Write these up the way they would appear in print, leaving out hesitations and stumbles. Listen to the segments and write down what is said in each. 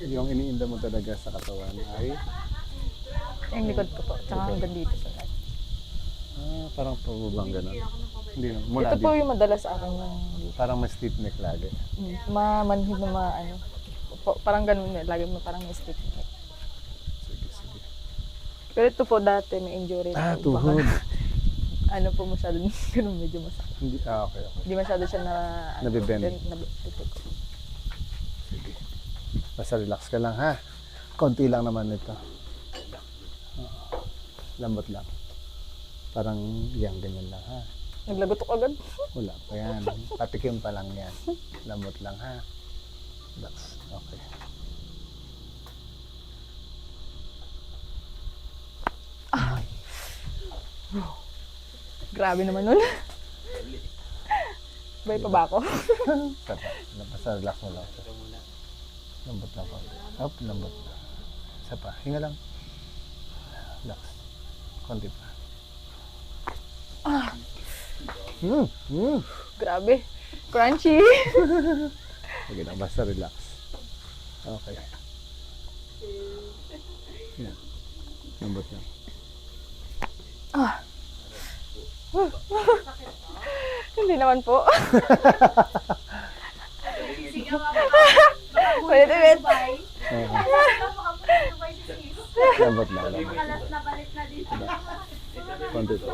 Yung iniinda mo talaga sa katawan ay Yung likod ko po, tsaka hanggang dito sa lahat. parang pabubang gano'n. Hindi no, mula Ito po dito. yung madalas sa akin yung dito. Parang mas stiff neck lagi. Mamanhid na ano. Parang ganun eh, lagi mo parang may stick. Sige, sige. Pero ito po dati may injury na po. Tuhod. Ano po masyado, ganun medyo masakit. Hindi, okay, okay. Hindi masyado siya na... Nabibend. Nabibend. Sige. Basta relax ka lang ha. Konti lang naman ito. Lambot lang. Parang yan, ganyan lang ha. Naglagotok agad. Wala pa yan. Patikim pa lang yan. Lambot lang ha. Relax. Okay. Grabe naman nun. Bay pa ba ako? Tapa. Basta relax mo lang. Lambot lang pa. Up, lambot. Isa pa. Hinga lang. Relax. Konti pa. Grabe. Crunchy. Sige lang. Basta relax. Okay. Yan. Lambot lang. Hindi naman po. Wait a minute. Lambot lang. Lambot lang. Konti pa.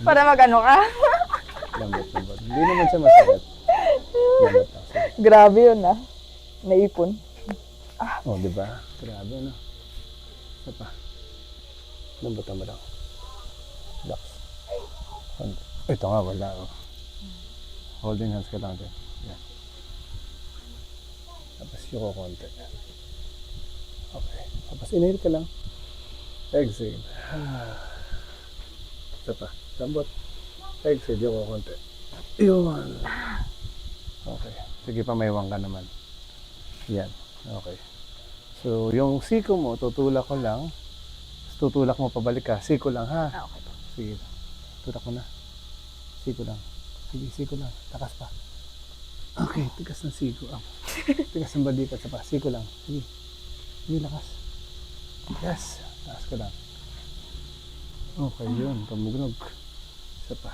Para mag-ano ka? Lambot, lambot. Hindi naman siya masakit. Lambot lang. Sige. Grabe yun ah. Naipon. Oh, di ba? Grabe, no? Isa pa. Lambot mo lang. Relax. Ito nga, wala. Oh. Holding hands ka lang din. Yan. Tapos yung konti. Okay. Tapos inhale ka lang. Exhale. Isa pa. Lambot. Exhale yung konti. Yun. Okay. Sige, pamaywang ka naman. Yan. Okay. So, yung siko mo, tutulak ko lang. Tutulak mo pabalik ka. Siko lang, ha? Okay po. Sige. Tulak mo na. Siko lang. Sige, siko lang. Takas pa. Okay, tigas ng siko. Tigas ng balikat sa pa. Siko lang. Sige. Sige, lakas. Yes. Takas ko lang. Okay, yun. Pamugnog. Isa pa.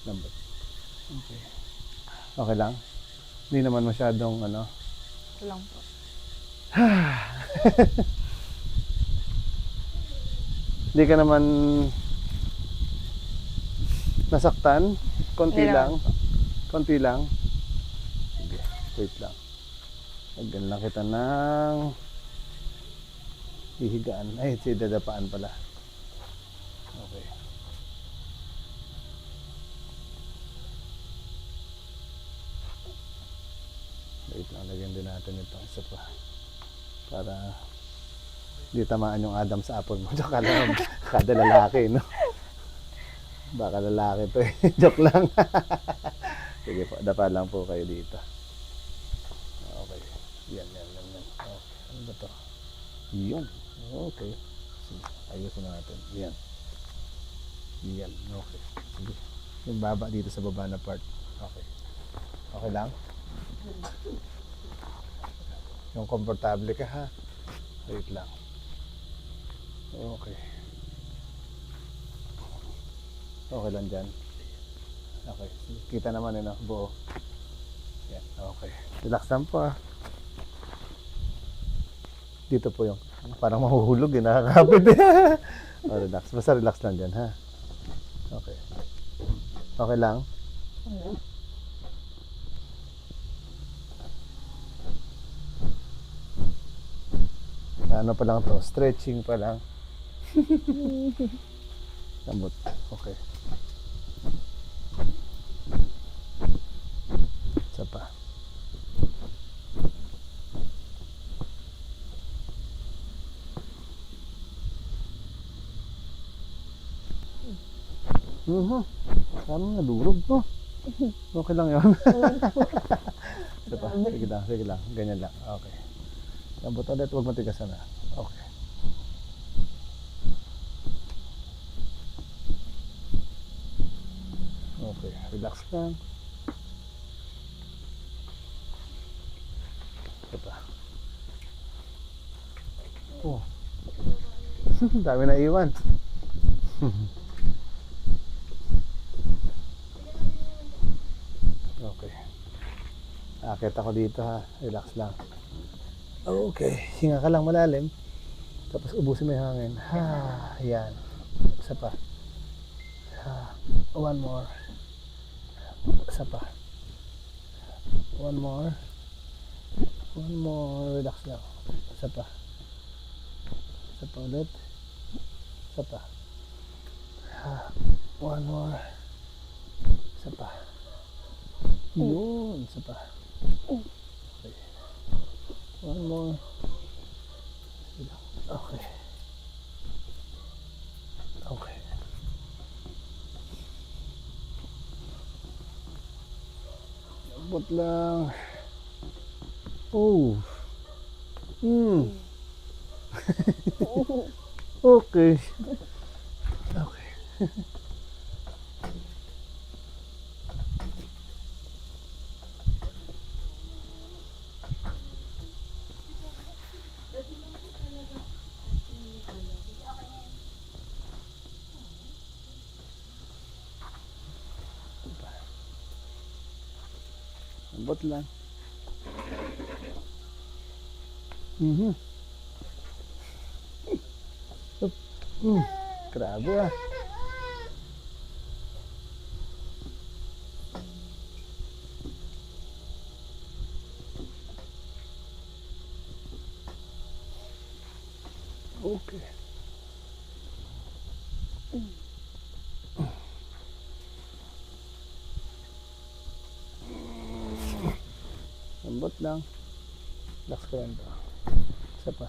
Lambot. Okay. Okay lang? Hindi naman masyadong ano. Ito lang po. Hindi ka naman nasaktan? Konti Hindi lang? naman Konti lang? Sige, wait lang. Lagyan lang kita ng hihigaan. Ay, dadapaan pala. Okay. Wait lang, lagyan din natin ito. Isa pa. Para hindi tamaan yung Adam sa apple mo. Joke lang. Kada lalaki, no? Baka lalaki to eh. Joke lang. Sige po, dapa lang po kayo dito. Okay. Yan. Okay. Ano ba to? Yun. Okay. Sige, ayusin natin. Yan. Yan. Okay. Sige. Yung baba dito sa baba na part. Okay. Okay lang? Yung komportable ka ha? Wait lang. Okay. Okay lang dyan. Okay. Kita naman yun, buo. Yan. Okay. Relax lang po ah. Dito po yung parang mahuhulog eh. Nakakapit eh. Oh, relax. Basta relax lang dyan ha. Okay. Okay lang? Ano pa lang to? Stretching pa lang. Lambot. Okay. Isa pa. Parang nadurog to. Okay lang yun. Isa pa. Sige lang. Ganyan lang. Okay. Lambot ulit. Huwag matigasan na. Okay. Okay, relax lang. Ito pa. Oh. Dami na iwan. Okay. Akit ako dito ha. Relax lang. Okay. Hinga ka lang malalim. Tapos ubusin mo yung hangin. Ha. Yan. Isa pa. Ha. One more. Isa pa. One more. One more. Relax lang. Isa pa. Isa pa ulit. Isa pa. Ha. One more. Isa pa. Yun. Isa pa. Okay. One more. Okay. Okay. Lambot lang. Oh. Okay. Okay. Lambot lang. Grabe ah. Okay. Lambot lang. Relax ka lang to. Isa pa.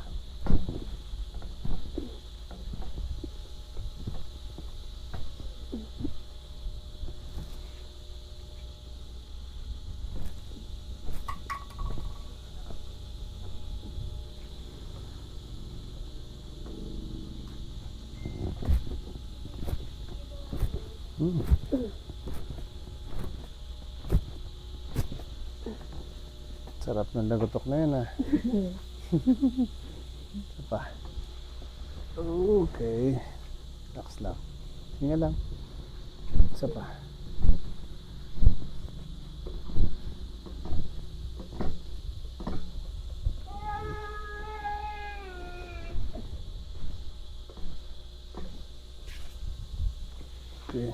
Sarap ng lagotok na yun ah. Isa pa. Okay. Relax lang. Hinga lang. Isa pa. Okay.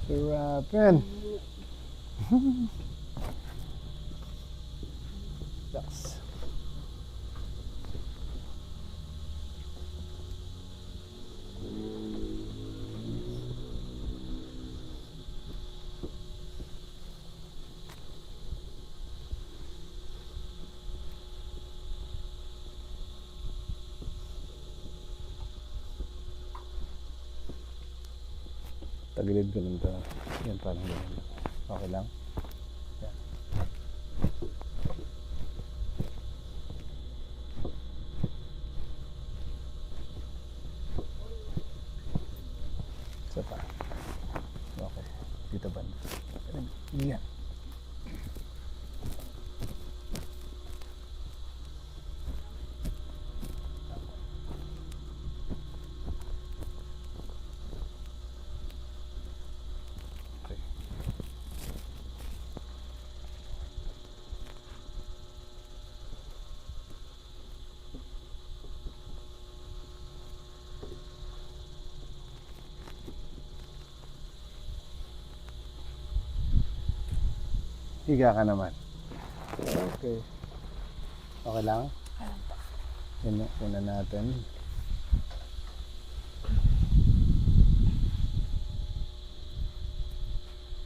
Sarapin. Relax. Tagilid ko lang ito. Yan, parang ganun. Okay lang? Yan. Isa pa. Okay. Dito ba? Yan. Higa ka naman. Okay. Okay lang? Yun na natin.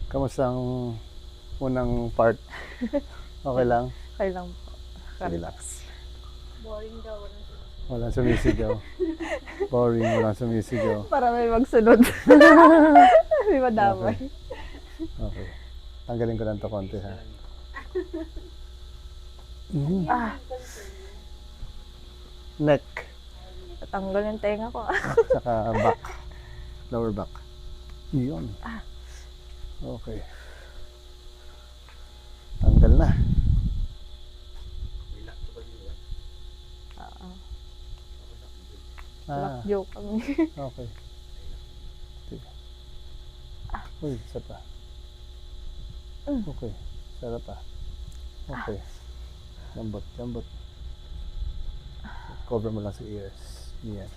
Kamusta ang unang part? Okay lang? Okay lang po. Relax. Boring daw. Walang sumisigaw. Boring, walang sumisigaw. Para may magsunod. May madamay. Okay. Tanggalin ko lang ito konti ha. neck, Tatanggal yung tenga ko. saka back, lower back. Yun. Okay. Tanggal na. Lock Ah, joke kami. okay. Sige. Uy, isa pa. Okay. Sarap pa. Okay. Lambot, lambot. Cover mo lang sa ears. Yan.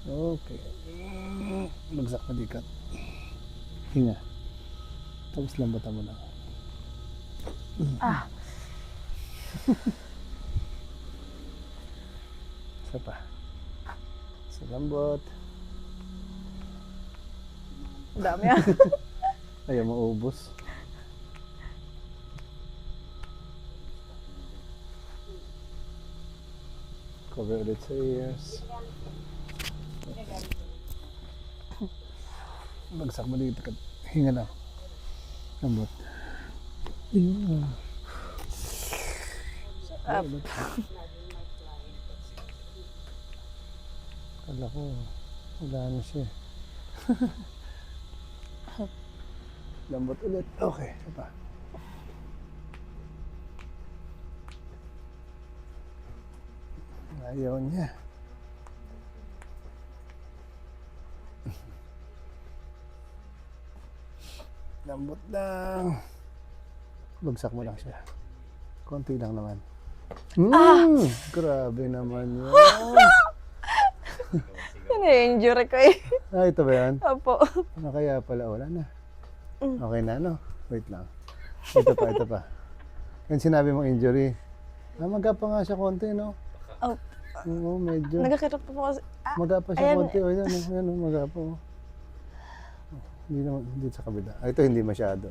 Okay. Bagsak na dikat. Hinga. Tapos lambutan mo lang. Isa pa. Sa lambot. Ang dami ah. Ayaw maubos. Cover ulit sa ears. Bagsak mo dito. Hinga lang. Lambot. Ayun. Up. Kala ko, wala na siya. Lambot ulit. Okay, isa pa. Ayaw niya. Lambot lang. Bagsak mo lang siya. Konti lang naman. Grabe naman yun. Ini-injury ko eh. Ah, ito ba yan? Opo. Ano kaya pala? Wala na. Okay na, no? Wait lang. Ito pa, ito pa. Yan sinabi mong injury. Magapa nga siya konti, no? Oh, Oo, medyo. nagkakirap po kasi. Magapa siya ayan. konti. O, yan, yan, magapa. Oh. Hindi naman, hindi sa kabila. Ah, ito hindi masyado.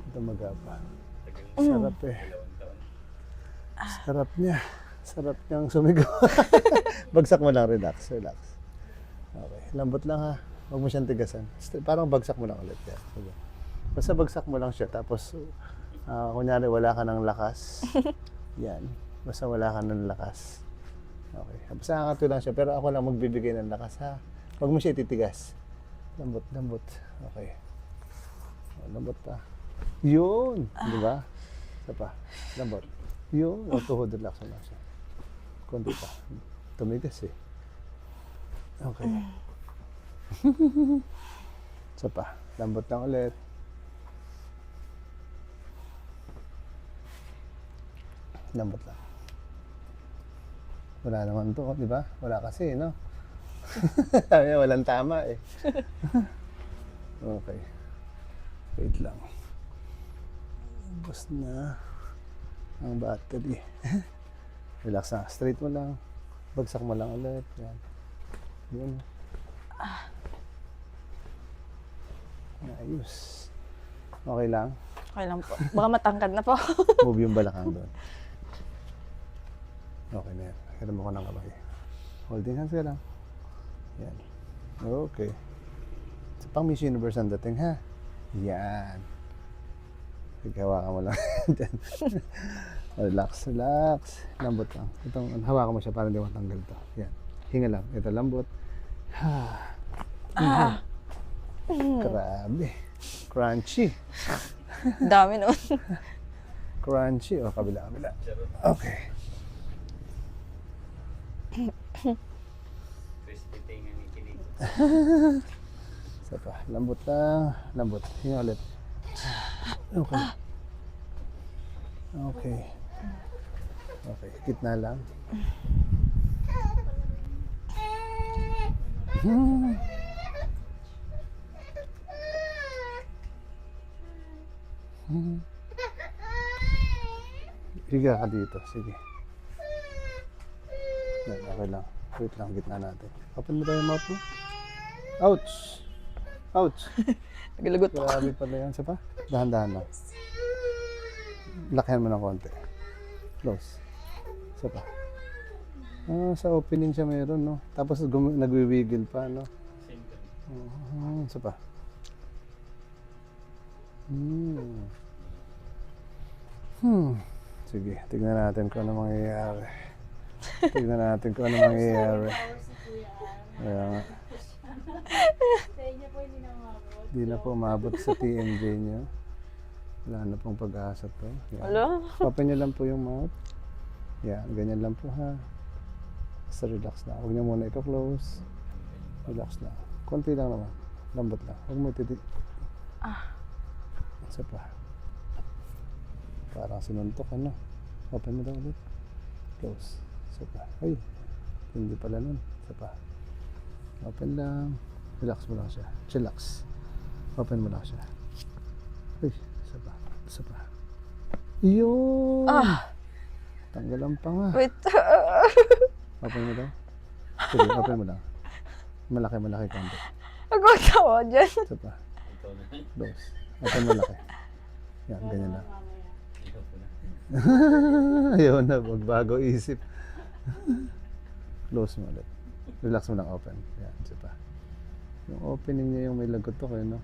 Ito magapa. Sarap eh. Sarap niya. Sarap niyang sumigaw. Bagsak mo lang, relax, relax. Okay, lambot lang ha. Huwag mo siyang tigasan. Parang bagsak mo lang ulit yan. Sige. Basta bagsak mo lang siya. Tapos, kunyari wala ka ng lakas. Yan. Basta wala ka ng lakas. Okay. Basta nakakatu lang siya. Pero ako lang magbibigay ng lakas ha. Huwag mo siya ititigas. Lambot, lambot. Okay. O, lambot pa. Yun! Di ba? Isa pa. Lambot. Yun. O, tuhod, relax mo lang siya. Kunti pa. Tumigas eh. Okay. Isa pa. Lambot lang ulit. Lambot lang. Wala naman to, di ba? Wala kasi, no? Sabi niya, walang tama eh. Okay. Wait lang. Ubus na ang battery. Relax na. Straight mo lang. Bagsak mo lang ulit. Yan. Yun. Ayos. Okay lang. Okay lang po. Baka matangkad na po. Move yung balakang doon. Okay na yan. Hiram mo ko ng kamay. Holding hands ka lang. Yan. Okay. Sa pang Miss Universe ang dating ha. Yan. Hawakan mo lang. Dyan. Relax, relax. Lambot lang. Itong, hawakan mo siya para hindi matanggal ito. Yan. Hinga lang. Ito lambot. Grabe. Crunchy. Dami noon. Crunchy. O, kabila, kabila. Okay. Crispy tinga ni Kinig. Isa pa. Lambot lang. Lambot. Hinga ulit. Okay. Okay. Okay. Gitna lang. Higa ka dito. Sige. Yan, okay lang. Wait lang, gitna natin. Open mo tayo yung mouth mo. Ouch! Ouch! Naglagot ako. Grabe pala yan. Isa pa? Dahan-dahan lang. Lakihan mo ng konti. Close. Isa pa. Sa opening siya mayroon, no? Tapos nagwiwigil pa, no? Isa pa. Sige, tignan natin kung ano mangyayari. Tignan natin kung ano mangyayari. Kaya nga. Sa inyo po hindi na umabot. Di na po umabot sa TMJ niyo. Wala na pong pag-asa to. Yan. Wala. Open niyo lang po yung mouth. Yan, ganyan lang po ha. Basta relax na. Huwag niyo muna i-close. Relax lang. Konti lang naman. Lambot lang. Huwag mo titi. Isa pa. Parang sinuntok, ano? Open mo daw ulit. Close. Isa pa. Ay, hindi pala nun. Isa pa. Open lang. Relax mo lang siya. Chillax. Open mo lang siya. Ay, isa pa. Isa pa. Yun! Tanggalan pa nga. Wait. Open mo daw. Sige, open mo lang. Malaki konti. Nagkatawa dyan. Isa pa. Close. Open mo laki. Yan, ganyan lang. Ayaw na, magbago isip. Close mo ulit. Relax mo lang, open. Yan, isa pa. Yung opening niya yung may lagot to kayo, no?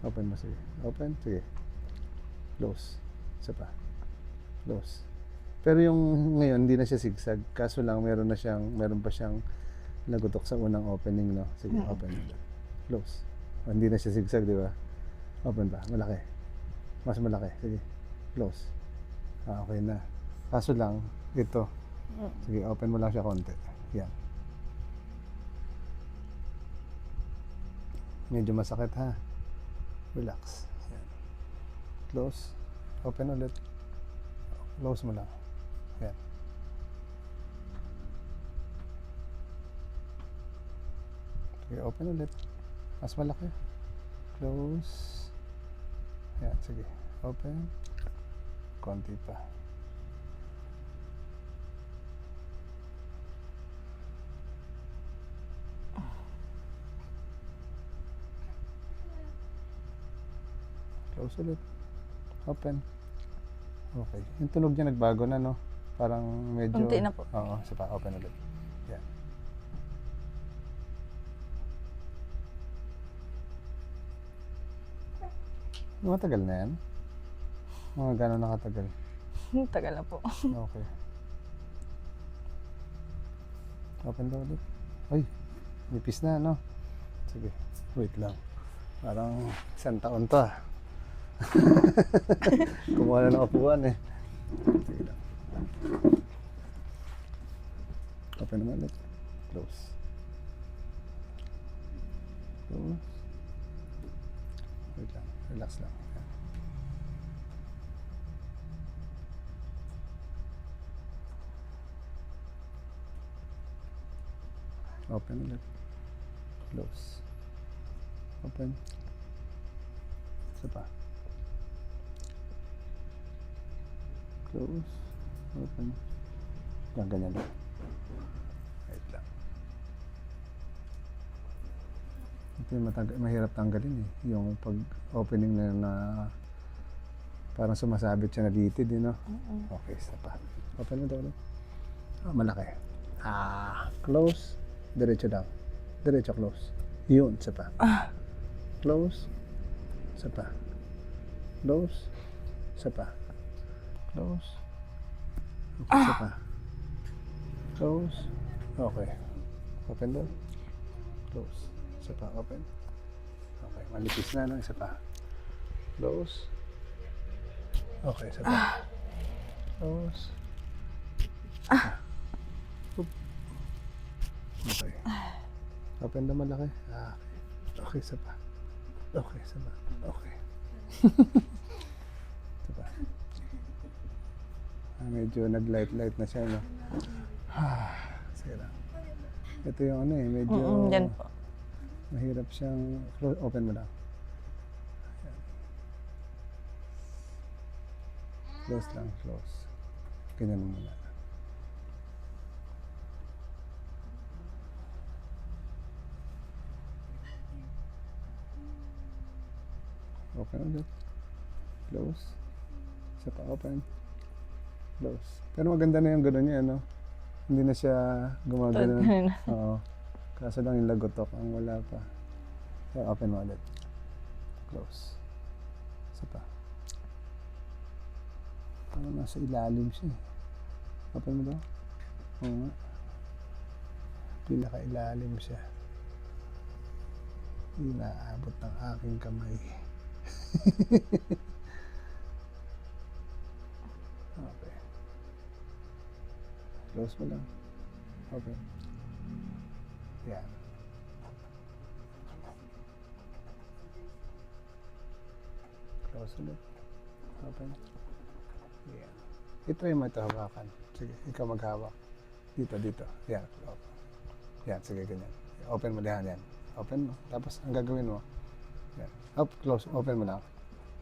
Open mo, sige. Open, sige. Close. Isa pa. Close. Pero yung ngayon, hindi na siya zigzag. Kaso lang, meron pa siyang lagotok sa unang opening, no? Sige, open. Close. O, hindi na siya zigzag, di ba? Open pa. Malaki. Mas malaki. Sige. Close. Okay na. Kaso lang, ito. Sige, open mo lang siya konti. Yan. Medyo masakit ha. Relax. Yan. Close. Open ulit. Close mo lang. Yan. Sige, open ulit. Mas malaki. Close. Yan, sige. Open. Konti pa. Close ulit. Open. Okay. Yung tunog niya nagbago na, no? Parang medyo... Kunti na po. Oo, isa pa. Open ulit. Yan. Matagal na yan? Mga gano'n nakatagal? Tagal na po. Okay. Open daw ulit. Ay, nipis na, no? Sige, wait lang. Parang isang taon to, ah. Kumuha na ng upuan, eh. Sige lang. Open naman ulit. Close. Close. Wait lang. Relax lang. Yan. Open ulit. Close. Open. Isa pa. Close. Open. Yan, ganyan lang. Wait lang. Ito yung mahirap tanggalin eh. Yung pag-opening na parang sumasabit siya na litid, eh, no? Okay, isa pa. Open mo daw ulit. Malaki. Close. Diretso lang. Diretso, close. Yun, isa pa. Close. Isa pa. Close. Isa pa. Close. Okay, isa pa. Close. Okay. Open daw. Close. Isa pa. Open. Okay. Malipis na, no? Isa pa. Close. Okay, isa pa. Close. Okay. Open na malaki. Okay, isa pa. Okay, isa pa. Okay. Isa pa. Medyo nag-light na siya, no? Sige lang. Ito yung ano eh, medyo Yan po. mahirap siyang open mo lang. Ayan. Close lang, close. Ganyan mo muna. Open ulit. Close. Isa pa, open. Close. Pero maganda na yung gano'n niya, no? Hindi na siya gumagano. Oo. Kaso lang yung lagotok ang wala pa. So, open mo ulit. Close. Isa pa. Parang nasa ilalim siya. Open mo daw. Oo nga. Pinakailalim siya. Inaabot ng aking kamay. Okay. Close mo lang. Okay. Yan. Close ulit. Open. Yan. I-try mo ito hawakan. Sige, ikaw maghawak. Dito. Yan. Open. Yan, sige, ganyan. Open mo lang yan. Open mo. Tapos, ang gagawin mo, yan. Up, close. Open mo lang.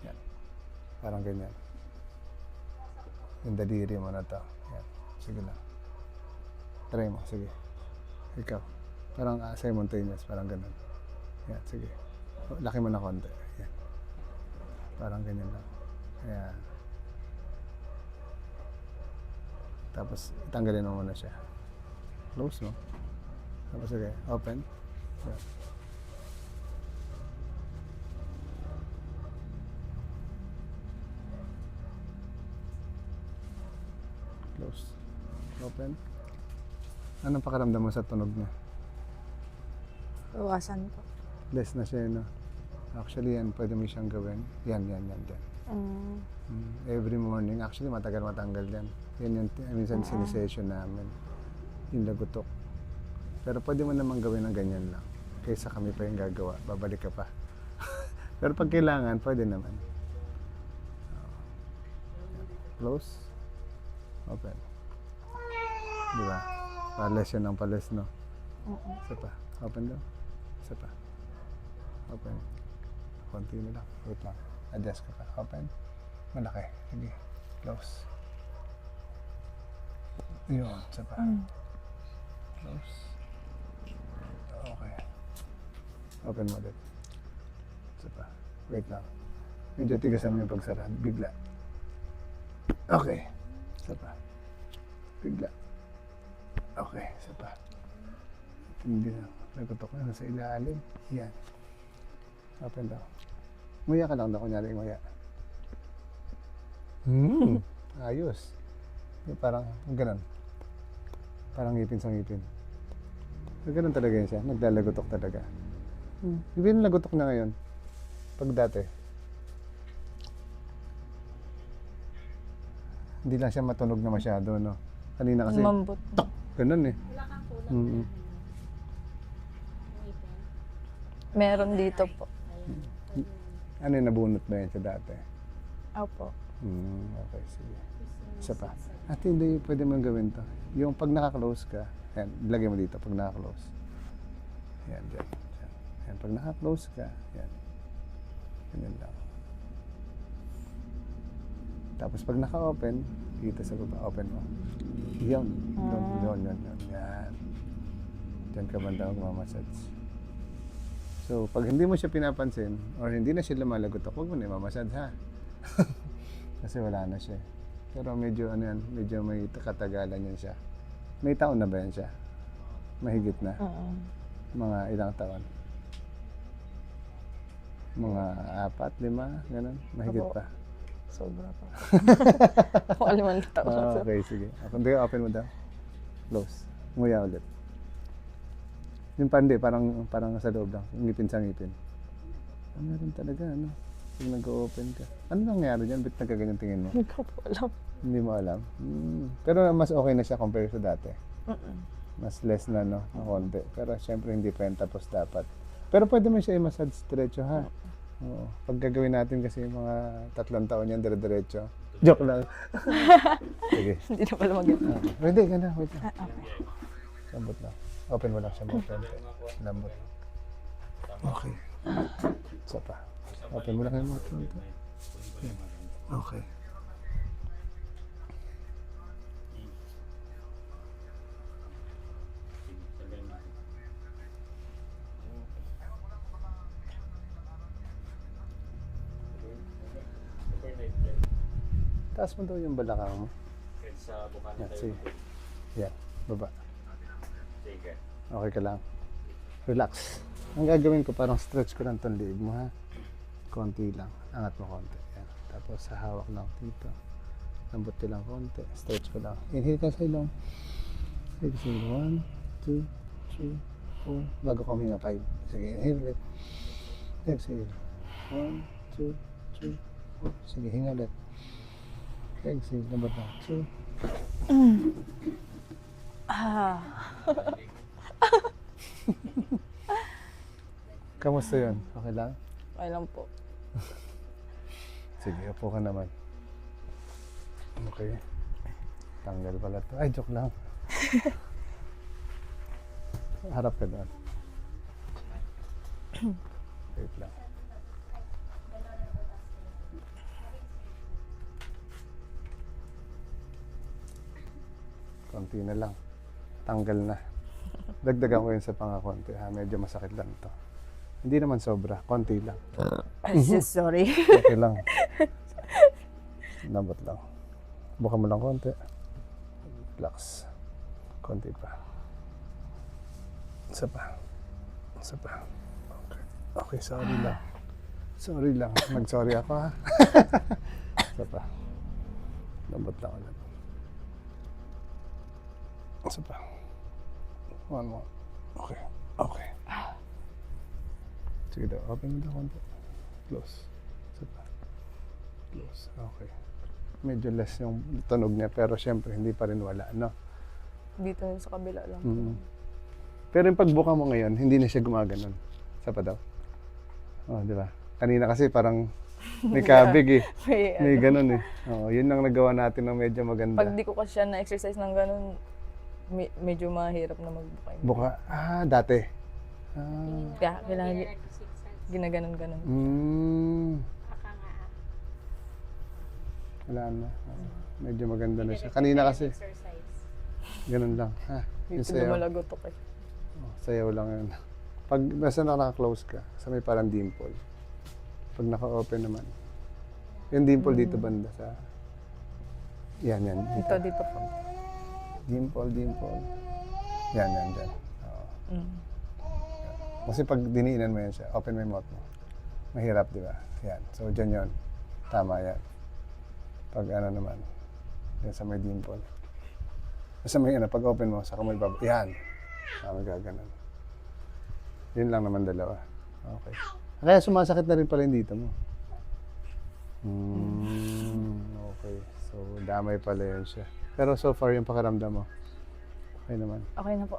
Yan. Parang ganyan. Yung daliri mo na to. Yan. Sige lang. Try mo. Sige. Ikaw. Parang simultaneous. Parang ganun. Yan. Sige. Laki mo na konti. Yan. Parang ganyan lang. Yan. Tapos, tanggalin mo muna siya. Close mo. Tapos, sige. Open. Yan. Close. Open. Anong pakiramdam mo sa tunog niya? Iwasan po. Less na siya, no? Actually, yan, pwede mo siyang gawin. Yan. Every morning, actually, matagal matanggal yan. Yan yung, minsan, sinisession namin. Yung lagutok. Pero pwede mo naman gawin ng ganyan lang. Kaysa kami pa yung gagawa, babalik ka pa. Pero pag kailangan, pwede naman. Close. Open. Di ba? Palas yun ng palas, no? Isa pa. Open daw. Isa pa. Open. Konti na lang. Wait lang. Adjust ka pa. Open. Malaki. Sige. Close. Yun. Isa pa. Close. Okay. Open mo ulit. Isa pa. Wait lang. Medyo tigasan mo yung pagsara. Bigla. Okay. Isa pa. Bigla. Okay. Isa pa. Hindi na. Nagutok na sa ilalim. Yan. Open daw. Nguya ka lang daw. Kunyari nguya. Ayos. Yung parang ganun. Parang ngipin sa ngipin. So, ganun talaga yun siya. Naglalagutok talaga. Yung lagutok na ngayon. Pag dati. Hindi lang siya matunog na masyado, no? Kanina kasi, Mambot. ganun eh. Wala kang kulang. Mm-hmm. Meron dito po. Ano yung nabunot ba yan siya dati? Opo. Okay, sige. Isa pa. At hindi pwede mong gawin to. Yung pag naka-close ka, yan, lagay mo dito pag naka-close. Yan, dyan. Yan, pag naka-close ka, yan. Ganyan lang. Tapos pag naka-open, dito sa baba, open mo. Yan. Yan. Diyan ka banda magmamassage. So, pag hindi mo siya pinapansin, or hindi na siya lumalagot, huwag mo na mamassage, ha? Kasi wala na siya. Pero medyo, medyo may katagalan yan siya. May taon na ba yan siya? Mahigit na? Mga ilang taon? Mga 4, 5, gano'n? Mahigit Opo. pa. Sobra pa. Kung aliman na taon. Okay, sige. Hindi, open mo daw. Close. Nguya ulit. Yung pandi, parang sa loob lang. Ngipin sa ngipin. Meron talaga, ano? Pag nag-open ka. Ano nangyari dyan? Ba't nagkaganyan tingin mo? Hindi ko po alam. Hindi mo alam? Pero mas okay na siya compare sa dati. Mas less na, no? Na konti. Pero syempre hindi pa yan tapos dapat. Pero pwede mo siya i-massage diretso, ha? Oo. Pag gagawin natin kasi mga 3 taon yan, dire-diretso. Joke lang. Sige. Hindi na pala maganda. Hindi, ganda. Wait lang. Okay. Lambot lang. Open mo lang siya mo. Lambot. Okay. Isa pa. Open mo lang yung mga konti. Okay. Taas mo daw yung balakang mo. Yan, sige. Yan, baba. Okay ka lang. Relax. Ang gagawin ko, parang stretch ko lang itong liig mo, ha? Konti lang. Angat mo konti. Yan. Tapos hawak lang dito. Lambot ko lang konti. Stretch ko lang. Inhale ka sa ilong. Exhale. 1, 2, 3, 4. Bago ka huminga, 5. Sige, inhale ulit. Exhale. 1, 2, 3, 4. Sige, hinga ulit. Exhale. Number 2. Ah. Kamusta yun? Okay lang? Okay lang po. Sige, upo ka naman. Okay. Tanggal pala to. Ay, joke lang. Harap ka doon. Wait lang. Konti na lang. Tanggal na. Dagdagan ko yun sa pangakonti. Ha? Medyo masakit lang to. Hindi naman sobra. Konti lang. Sorry. Okay lang. Lambot lang. Buka mo lang konti. Relax. Konti pa. Isa pa. Isa pa. Okay. Okay, sorry lang. Sorry lang. Nag-sorry ako ha. Isa pa. Lambot lang ulit. Isa pa. One more. Okay. Okay. Sige daw. Open mo daw konti. Close. Isa pa. Close. Okay. Medyo less yung tunog niya pero syempre hindi pa rin wala, no? Dito sa kabila lang. Mm. Pero yung pagbuka mo ngayon, hindi na siya gumaganon. Sa pa daw. Oh, di ba? Kanina kasi parang may kabig eh. May ganun eh. Oo, yun lang nagawa natin ng medyo maganda. Pag di ko kasi siya na-exercise ng ganun, medyo mahirap na magbuka. Buka. Ah, dati. Ah. Kaya kailangan ginaganon-ganon. Baka nga. Wala na. Medyo maganda na siya. Kanina kasi, Exercise. ganun lang. Ha, yung Dito sayaw. lumalagotok eh. Oh, sayaw lang yun. Pag basta naka-close ka, sa may parang dimple. Pag naka-open naman. Yung dimple dito banda sa... Yan, yan. Dito po. Dimple, dimple. Yan, yan, dyan. Oo. Mm. Kasi pag diniinan mo yan siya, open mo yung mouth mo. Mahirap, di ba? Yan. So, dyan yun. Tama yan. Pag ano naman, yan sa may dimple. Sa may ano, pag open mo, saka mo ibaba. Yan. Tama gaganon. Yun lang naman dalawa. Okay. Kaya sumasakit na rin pala yung dito mo. Okay. So, damay pala yun siya. Pero so far, yung pakiramdam mo, okay naman. Okay na po.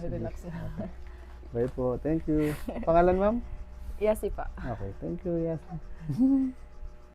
Relax na. Right po. Thank you. Pangalan, ma'am? Yasi pa. Okay. Thank you, Yasi.